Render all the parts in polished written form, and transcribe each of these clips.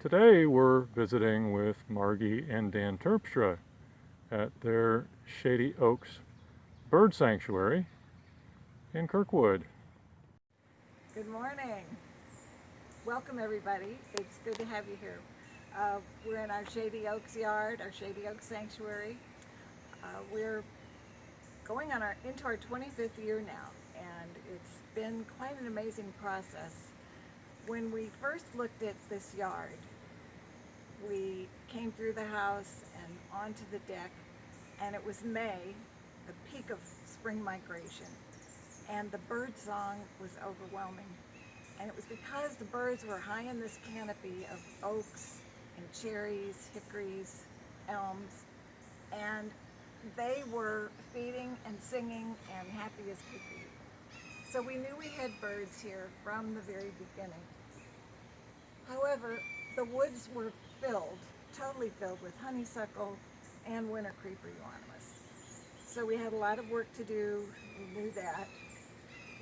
Today we're visiting with Margie and Dan Terpstra at their Shady Oaks Bird Sanctuary in Kirkwood. Good morning. Welcome everybody. It's good to have you here. We're in our Shady Oaks yard, our Shady Oaks Sanctuary. We're going on into our 25th year now, and it's been quite an amazing process. When we first looked at this yard, we came through the house and onto the deck, and it was May, the peak of spring migration, and the bird song was overwhelming. And it was because the birds were high in this canopy of oaks and cherries, hickories, elms, and they were feeding and singing and happy as could be. So we knew we had birds here from the very beginning. However, the woods were totally filled with honeysuckle and winter creeper euonymus. So we had a lot of work to do, we knew that.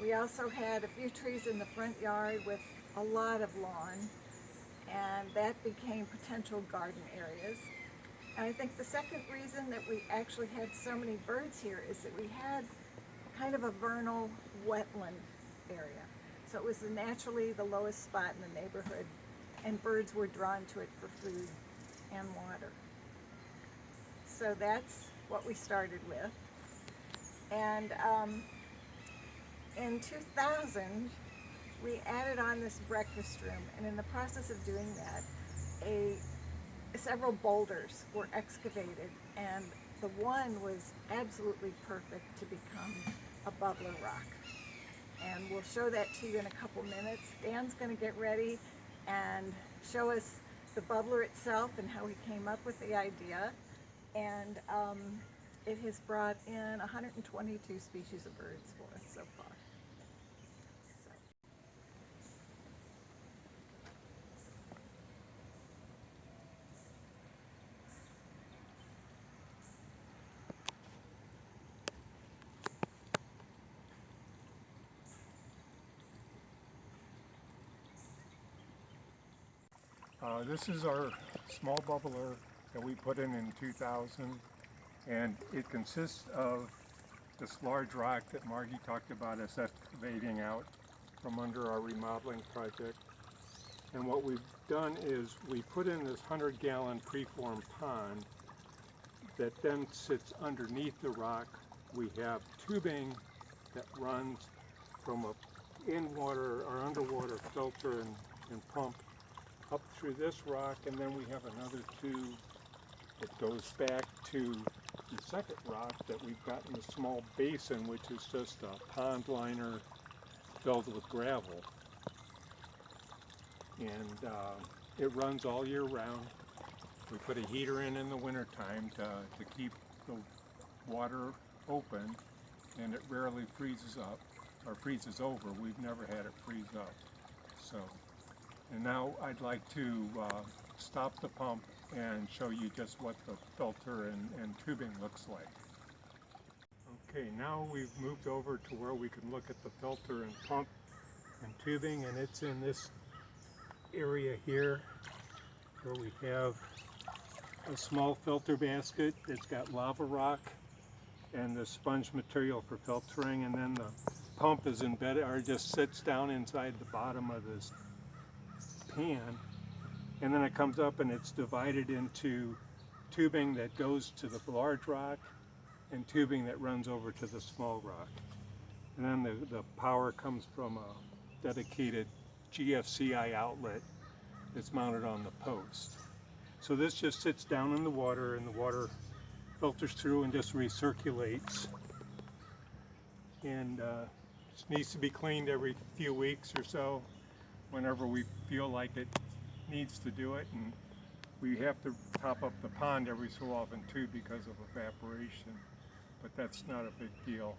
We also had a few trees in the front yard with a lot of lawn, and that became potential garden areas. And I think the second reason that we actually had so many birds here is that we had kind of a vernal wetland area. So it was naturally the lowest spot in the neighborhood, and birds were drawn to it for food and water. So that's what we started with. And in 2000, we added on this breakfast room, and in the process of doing that, several boulders were excavated, and the one was absolutely perfect to become a bubbler rock. And we'll show that to you in a couple minutes. Dan's going to get ready and show us the bubbler itself and how he came up with the idea. And it has brought in 122 species of birds for us so far. This is our small bubbler that we put in 2000, and it consists of this large rock that Margie talked about us excavating out from under our remodeling project. And what we've done is we put in this 100-gallon preform pond that then sits underneath the rock. We have tubing that runs from a in-water or underwater filter and pump up through this rock, and then we have another tube that goes back to the second rock that we've got in a small basin, which is just a pond liner filled with gravel. And it runs all year round. We put a heater in the wintertime to keep the water open, and it rarely freezes up or freezes over. We've never had it freeze up. And now I'd like to stop the pump and show you just what the filter and tubing looks like. Okay, now we've moved over to where we can look at the filter and pump and tubing, and it's in this area here where we have a small filter basket. It's got lava rock and the sponge material for filtering, and then the pump is embedded or just sits down inside the bottom of this pan, and then it comes up and it's divided into tubing that goes to the large rock and tubing that runs over to the small rock. And then the power comes from a dedicated GFCI outlet that's mounted on the post. So this just sits down in the water, and the water filters through and just recirculates, and just needs to be cleaned every few weeks or so, whenever we feel like it needs to do it. And we have to top up the pond every so often too because of evaporation, but that's not a big deal.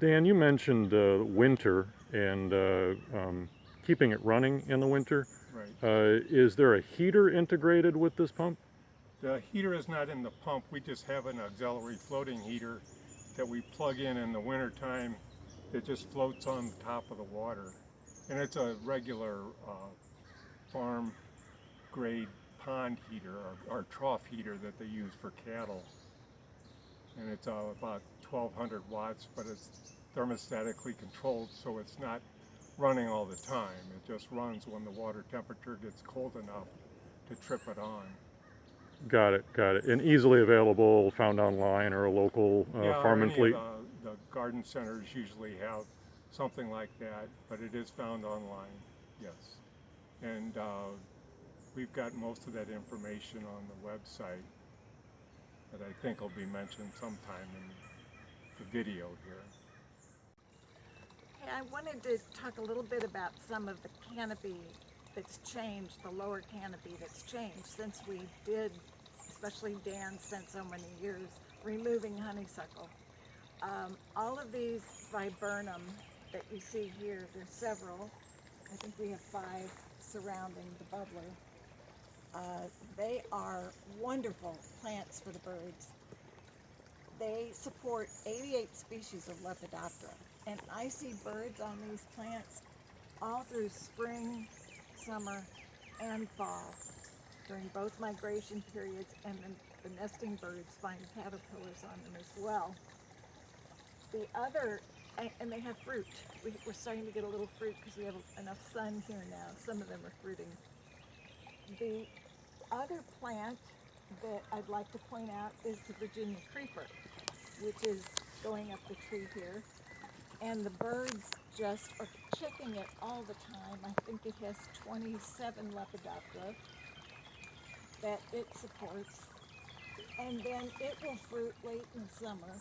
Dan, you mentioned winter and keeping it running in the winter. Right. Is there a heater integrated with this pump? The heater is not in the pump. We just have an auxiliary floating heater that we plug in the wintertime. It just floats on the top of the water. And it's a regular farm grade pond heater or trough heater that they use for cattle. And it's about 1200 watts, but it's thermostatically controlled, so it's not running all the time. It just runs when the water temperature gets cold enough to trip it on. Got it, got it. And easily available, found online or a local farm and fleet? The garden centers usually have something like that, but it is found online, yes. And we've got most of that information on the website that I think will be mentioned sometime in the video here. Hey, I wanted to talk a little bit about some of the canopy that's changed, the lower canopy that's changed since we did, especially Dan spent so many years removing honeysuckle. All of these viburnum that you see here, there's several. I think we have 5 surrounding the bubbler. They are wonderful plants for the birds. They support 88 species of Lepidoptera, and I see birds on these plants all through spring, summer, and fall during both migration periods, and then the nesting birds find caterpillars on them as well. The other, and they have fruit. We're starting to get a little fruit because we have enough sun here now. Some of them are fruiting. The other plant that I'd like to point out is the Virginia creeper, which is going up the tree here. And the birds just are checking it all the time. I think it has 27 Lepidoptera that it supports. And then it will fruit late in summer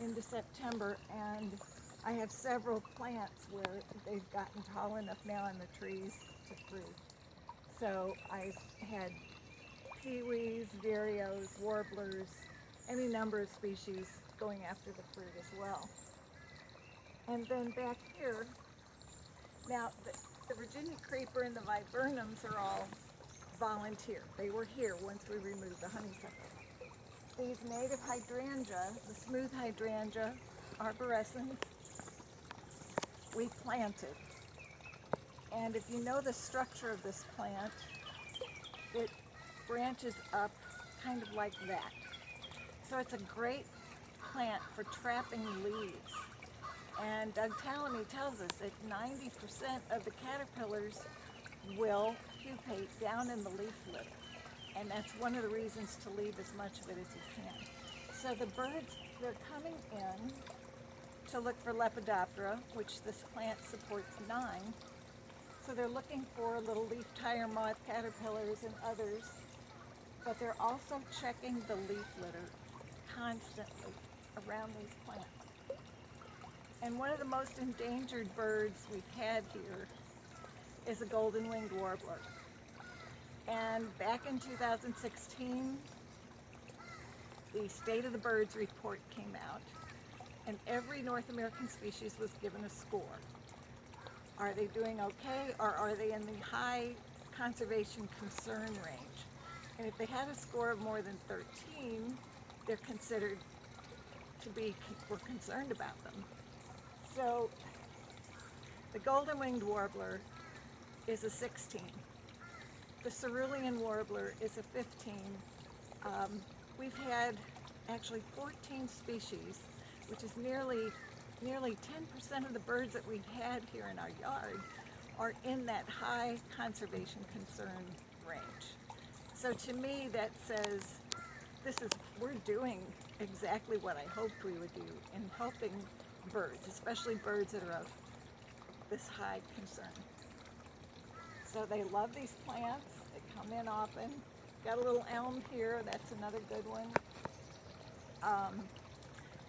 into September, and I have several plants where they've gotten tall enough now in the trees to fruit. So I've had peewees, vireos, warblers, any number of species going after the fruit as well. And then back here, now the Virginia creeper and the viburnums are all volunteer. They were here once we removed the honeysuckle. These native hydrangea, the smooth hydrangea arborescens, we planted. And if you know the structure of this plant, it branches up kind of like that. So it's a great plant for trapping leaves. And Doug Tallamy tells us that 90% of the caterpillars will pupate down in the leaf litter. And that's one of the reasons to leave as much of it as you can. So the birds, they're coming in to look for Lepidoptera, which this plant supports 9. So they're looking for little leaf tire moth caterpillars and others, but they're also checking the leaf litter constantly around these plants. And one of the most endangered birds we've had here is a golden-winged warbler. And back in 2016, the State of the Birds report came out, and every North American species was given a score. Are they doing okay, or are they in the high conservation concern range? And if they had a score of more than 13, they're considered to be, we're concerned about them. So the golden-winged warbler is a 16. The cerulean warbler is a 15. We've had actually 14 species, which is nearly 10% of the birds that we've had here in our yard are in that high conservation concern range. So to me, that says we're doing exactly what I hoped we would do in helping birds, especially birds that are of this high concern. So they love these plants. They come in often. Got a little elm here. That's another good one.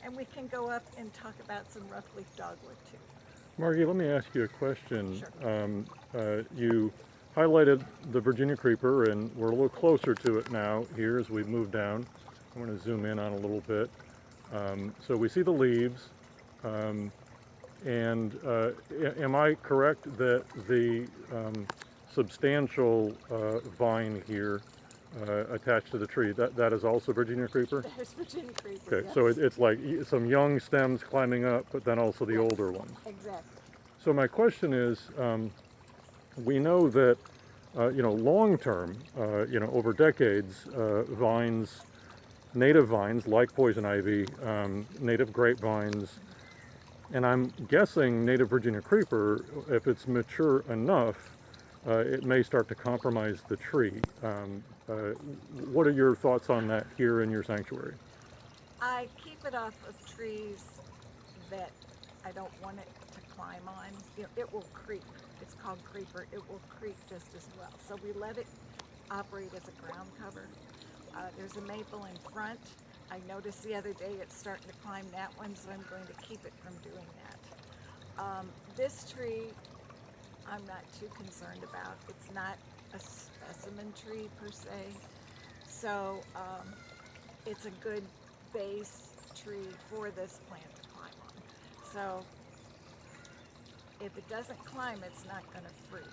And we can go up and talk about some roughleaf dogwood too. Margie, let me ask you a question. Sure. You highlighted the Virginia creeper, and we're a little closer to it now here as we move down. I'm going to zoom in on a little bit. So we see the leaves. And am I correct that the substantial vine here attached to the tree, that is also Virginia creeper? There's Virginia creeper, Okay, yes. so it's like some young stems climbing up, but then also the Yes, older ones. Exactly. So my question is, we know that long term, over decades, native vines like poison ivy, native grapevines, and I'm guessing native Virginia creeper, if it's mature enough, it may start to compromise the tree. What are your thoughts on that here in your sanctuary? I keep it off of trees that I don't want it to climb on. It will creep. It's called creeper. It will creep just as well. So we let it operate as a ground cover. There's a maple in front. I noticed the other day it's starting to climb that one, so I'm going to keep it from doing that. This tree, I'm not too concerned about. It's not a specimen tree per se, so it's a good base tree for this plant to climb on. So if it doesn't climb, it's not going to fruit.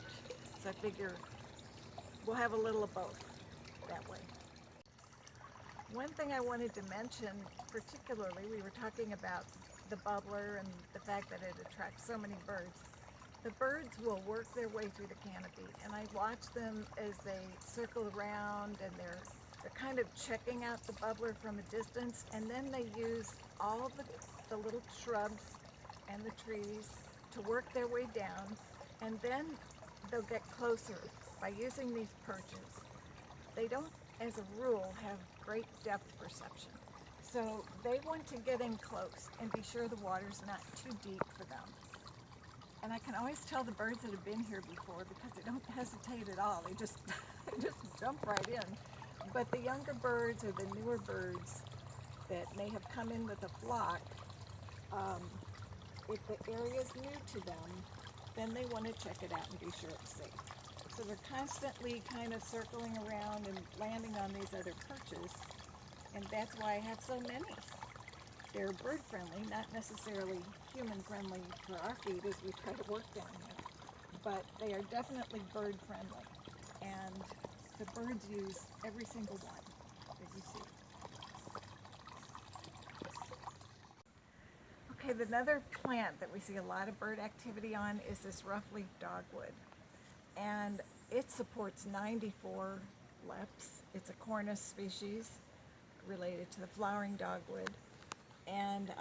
So I figure we'll have a little of both that way. One thing I wanted to mention, particularly, we were talking about the bubbler and the fact that it attracts so many birds. The birds will work their way through the canopy, and I watch them as they circle around, and they're kind of checking out the bubbler from a distance, and then they use all the little shrubs and the trees to work their way down, and then they'll get closer by using these perches. They don't, as a rule, have great depth perception. So they want to get in close and be sure the water's not too deep for them. And I can always tell the birds that have been here before because they don't hesitate at all. They just jump right in. But the younger birds or the newer birds that may have come in with a flock, if the area is new to them, then they want to check it out and be sure it's safe. So they're constantly kind of circling around and landing on these other perches, and that's why I have so many. They're bird friendly, not necessarily human friendly for our feed as we try to work down here, but they are definitely bird friendly, and the birds use every single one that you see. Okay, another plant that we see a lot of bird activity on is this rough-leaf dogwood, and it supports 94 leps. It's a Cornus species related to the flowering dogwood, and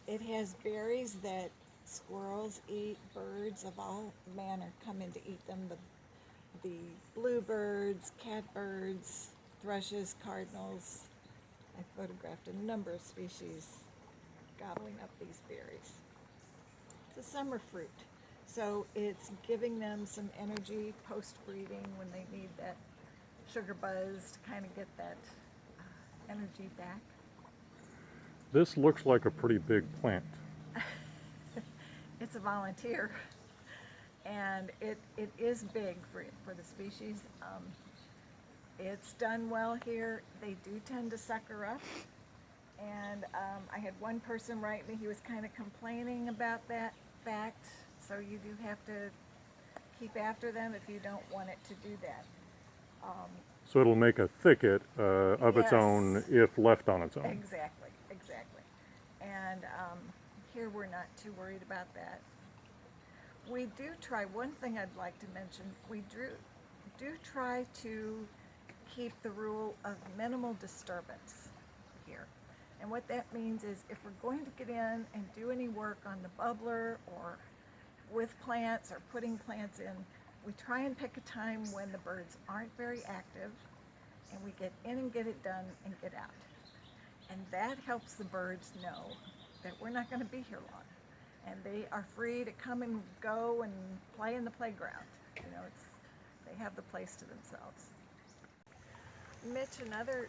it has berries that squirrels eat, birds of all manner come in to eat them, the bluebirds, catbirds, thrushes, cardinals. I photographed a number of species gobbling up these berries. It's a summer fruit, so it's giving them some energy post-breeding when they need that sugar buzz to kind of get that energy back. This looks like a pretty big plant. It's a volunteer, and it is big for the species. It's done well here. They do tend to sucker up, and I had one person write me, he was kind of complaining about that fact, so you do have to keep after them if you don't want it to do that. So it'll make a thicket of its Yes. own if left on its own. Exactly. And here we're not too worried about that. We do try, one thing I'd like to mention, we do try to keep the rule of minimal disturbance here. And what that means is if we're going to get in and do any work on the bubbler or with plants or putting plants in, we try and pick a time when the birds aren't very active, and we get in and get it done and get out. And that helps the birds know that we're not going to be here long, and they are free to come and go and play in the playground. You know, they have the place to themselves. Mitch, another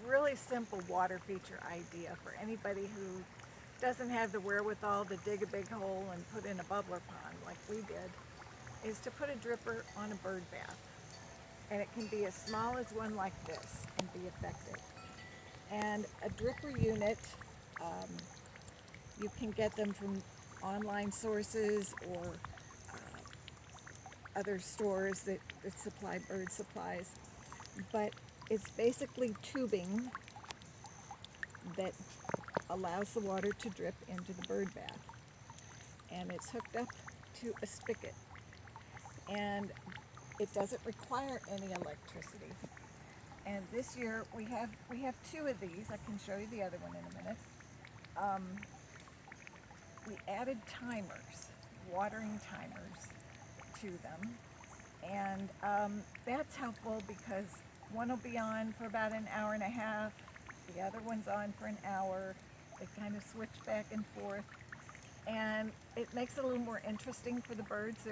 really simple water feature idea for anybody who doesn't have the wherewithal to dig a big hole and put in a bubbler pond like we did, is to put a dripper on a bird bath. And it can be as small as one like this and be effective. And a dripper unit, you can get them from online sources or other stores that supply bird supplies. But it's basically tubing that allows the water to drip into the bird bath. And it's hooked up to a spigot. And it doesn't require any electricity. And this year we have two of these. I can show you the other one in a minute. We added timers, watering timers to them, and that's helpful because one will be on for about an hour and a half, the other one's on for an hour. They kind of switch back and forth, and it makes it a little more interesting for the birds.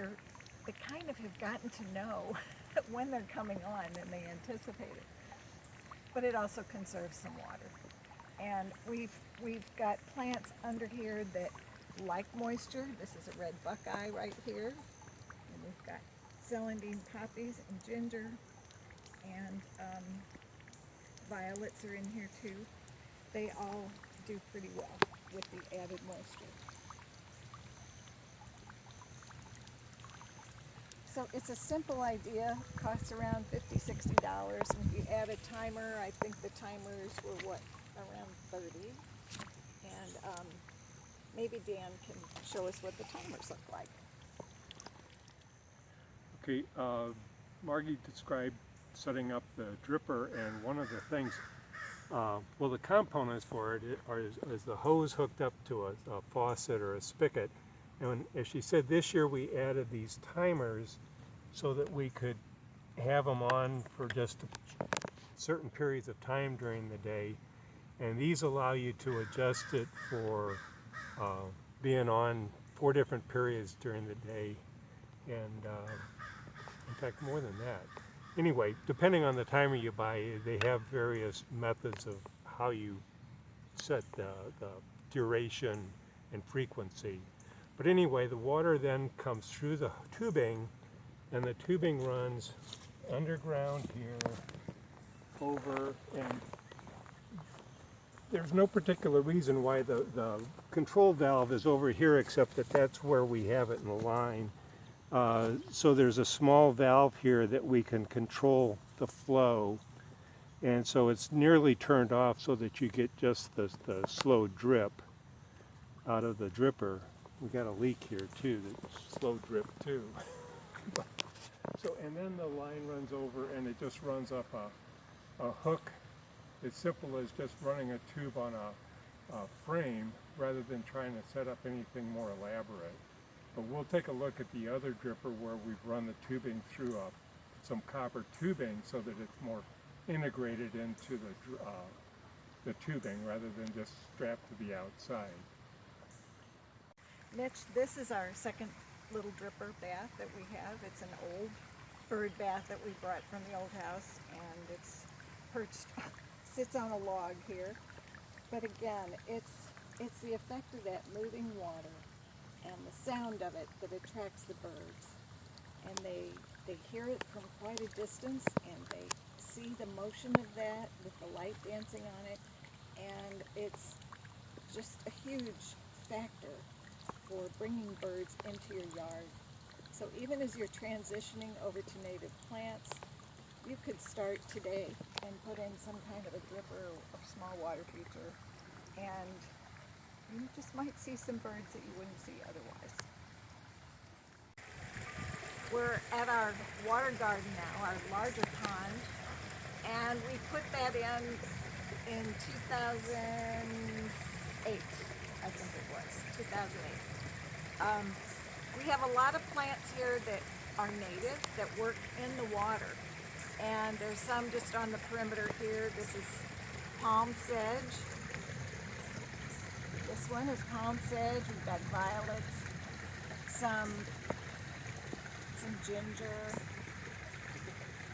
They kind of have gotten to know when they're coming on, and they anticipate it. But it also conserves some water. And we've got plants under here that like moisture. This is a red buckeye right here. And we've got celandine poppies and ginger, and violets are in here too. They all do pretty well with the added moisture. So it's a simple idea, costs around $50–60, and if you add a timer, I think the timers were around 30. And maybe Dan can show us what the timers look like. Okay, Margie described setting up the dripper, and one of the things, well, the components for it is the hose hooked up to a faucet or a spigot. And as she said, this year we added these timers so that we could have them on for just certain periods of time during the day. And these allow you to adjust it for being on 4 different periods during the day. And in fact, more than that. Anyway, depending on the timer you buy, they have various methods of how you set the duration and frequency. But anyway, the water then comes through the tubing, and the tubing runs underground here, over, and there's no particular reason why the control valve is over here, except that that's where we have it in the line. So there's a small valve here that we can control the flow, and so it's nearly turned off so that you get just the slow drip out of the dripper. We got a leak here too, that's slow drip too. So, and then the line runs over and it just runs up a hook. It's simple as just running a tube on a frame rather than trying to set up anything more elaborate. But we'll take a look at the other dripper where we've run the tubing through some copper tubing so that it's more integrated into the tubing rather than just strapped to the outside. Mitch, this is our second little dripper bath that we have. It's an old bird bath that we brought from the old house, and it's perched, sits on a log here. But again, it's the effect of that moving water and the sound of it that attracts the birds. And they hear it from quite a distance, and they see the motion of that with the light dancing on it, and it's just a huge factor for bringing birds into your yard. So even as you're transitioning over to native plants, you could start today and put in some kind of a dripper or small water feature, and you just might see some birds that you wouldn't see otherwise. We're at our water garden now, our larger pond, and we put that in 2008, I think it was, 2008. We have a lot of plants here that are native, that work in the water. And there's some just on the perimeter here. This is palm sedge. This one is palm sedge. We've got violets, some ginger,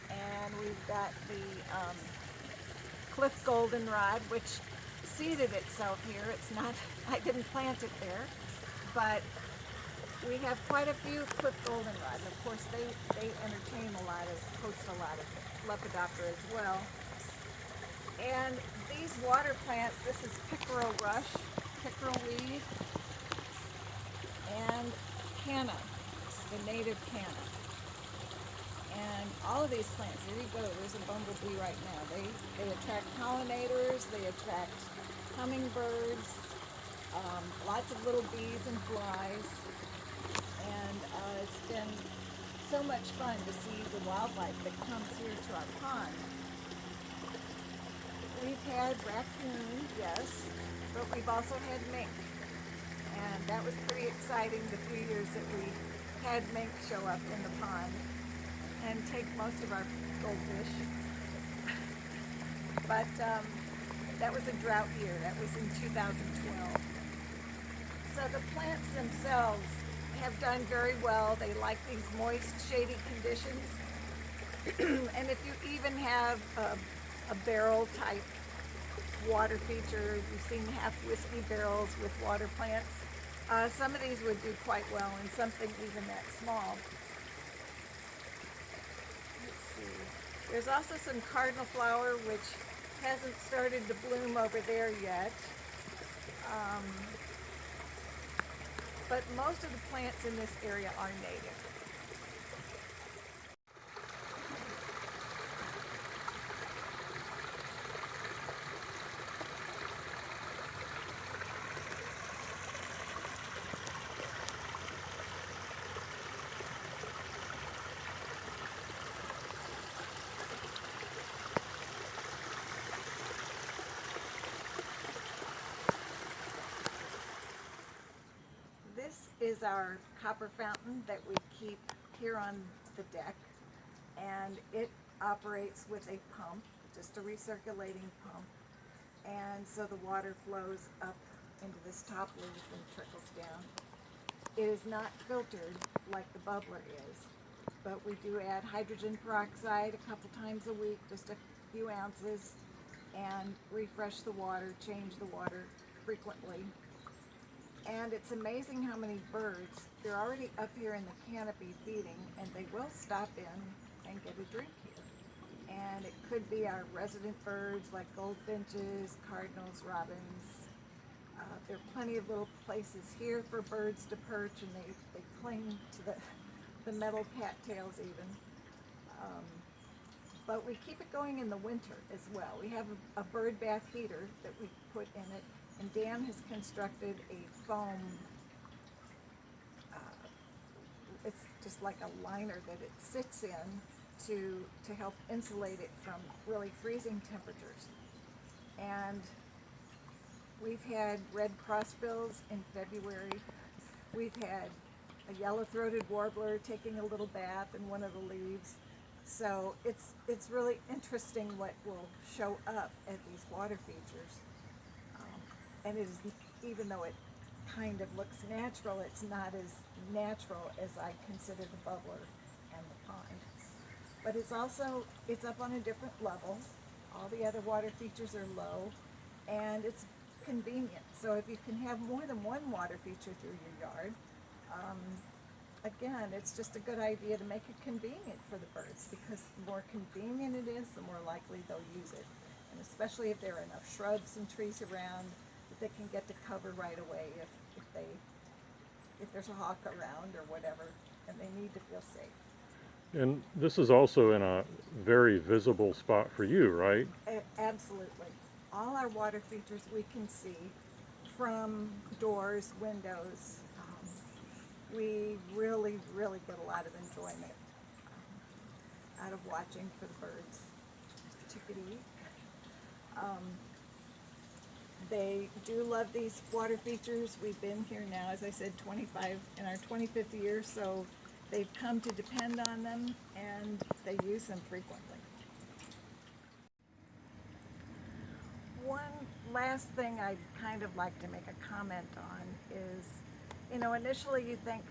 and we've got the cliff goldenrod, which seeded itself here. It's not, I didn't plant it there, but we have quite a few cliff goldenrod, and of course they host a lot of lepidoptera as well. And these water plants, this is pickerel rush, pickerel weed, and canna, the native canna. And all of these plants, there you go, there's a bumblebee right now. They attract pollinators, they attract hummingbirds, lots of little bees and flies. And it's been so much fun to see the wildlife that comes here to our pond. We've had raccoon, yes, but we've also had mink. And that was pretty exciting the few years that we had mink show up in the pond and take most of our goldfish. But that was a drought year. That was in 2012. So the plants themselves have done very well. They like these moist, shady conditions. And if you even have a barrel type water feature, you've seen half whiskey barrels with water plants. Some of these would do quite well in something even that small. Let's see. There's also some cardinal flower, which hasn't started to bloom over there yet. But most of the plants in this area are native. This is our copper fountain that we keep here on the deck, and it operates with a pump, just a recirculating pump, and so the water flows up into this top leaf and trickles down. It is not filtered like the bubbler is, but we do add hydrogen peroxide a couple times a week, just a few ounces, and refresh the water, change the water frequently. And it's amazing how many birds, they're already up here in the canopy feeding, and they will stop in and get a drink here. And it could be our resident birds like goldfinches, cardinals, robins. There are plenty of little places here for birds to perch, and they cling to the metal cattails even. But we keep it going in the winter as well. We have a bird bath heater that we put in it, and Dan has constructed a foam, it's just like a liner that it sits in to help insulate it from really freezing temperatures. And we've had red crossbills in February. We've had a yellow-throated warbler taking a little bath in one of the leaves. So it's really interesting what will show up at these water features. And it is, even though it kind of looks natural, it's not as natural as I consider the bubbler and the pond. But it's up on a different level. All the other water features are low, and it's convenient. So if you can have more than one water feature through your yard, again, it's just a good idea to make it convenient for the birds, because the more convenient it is, the more likely they'll use it. And especially if there are enough shrubs and trees around, that they can get to cover right away if there's a hawk around or whatever, and they need to feel safe. And this is also in a very visible spot for you, right? Absolutely. All our water features we can see from doors, windows. We really, really get a lot of enjoyment out of watching for the birds. Chickadee. They do love these water features. We've been here now, as I said, in our 25th year, so they've come to depend on them, and they use them frequently. One last thing I'd kind of like to make a comment on is, initially you think,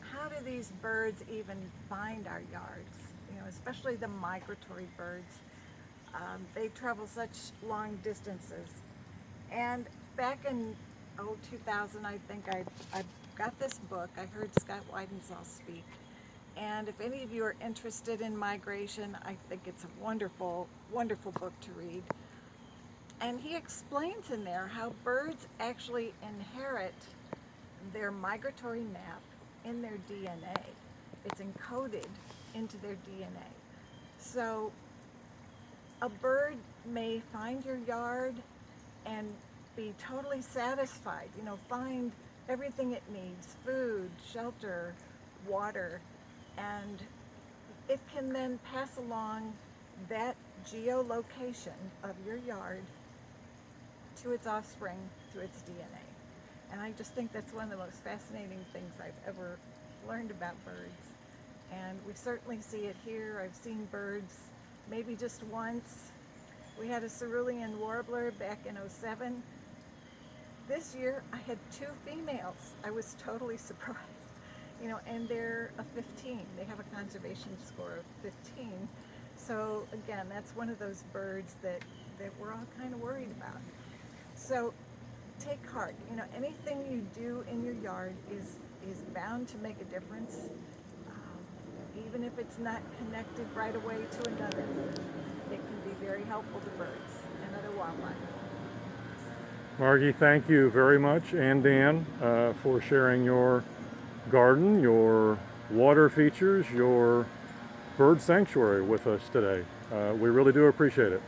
how do these birds even find our yards? Especially the migratory birds. They travel such long distances. And back in 2000, I think I got this book. I heard Scott Weidensaw speak. And if any of you are interested in migration, I think it's a wonderful, wonderful book to read. And he explains in there how birds actually inherit their migratory map in their DNA. It's encoded into their DNA. So a bird may find your yard and be totally satisfied, find everything it needs, food, shelter, water, and it can then pass along that geolocation of your yard to its offspring through its DNA. And I just think that's one of the most fascinating things I've ever learned about birds. And we certainly see it here. I've seen birds maybe just once. We had a cerulean warbler back in '07. This year I had 2 females. I was totally surprised. And they're a 15. They have a conservation score of 15. So again, that's one of those birds that we're all kind of worried about. So take heart. Anything you do in your yard is bound to make a difference, even if it's not connected right away to another. It can be very helpful to birds and other wildlife. Margie, thank you very much, and Dan, for sharing your garden, your water features, your bird sanctuary with us today. We really do appreciate it.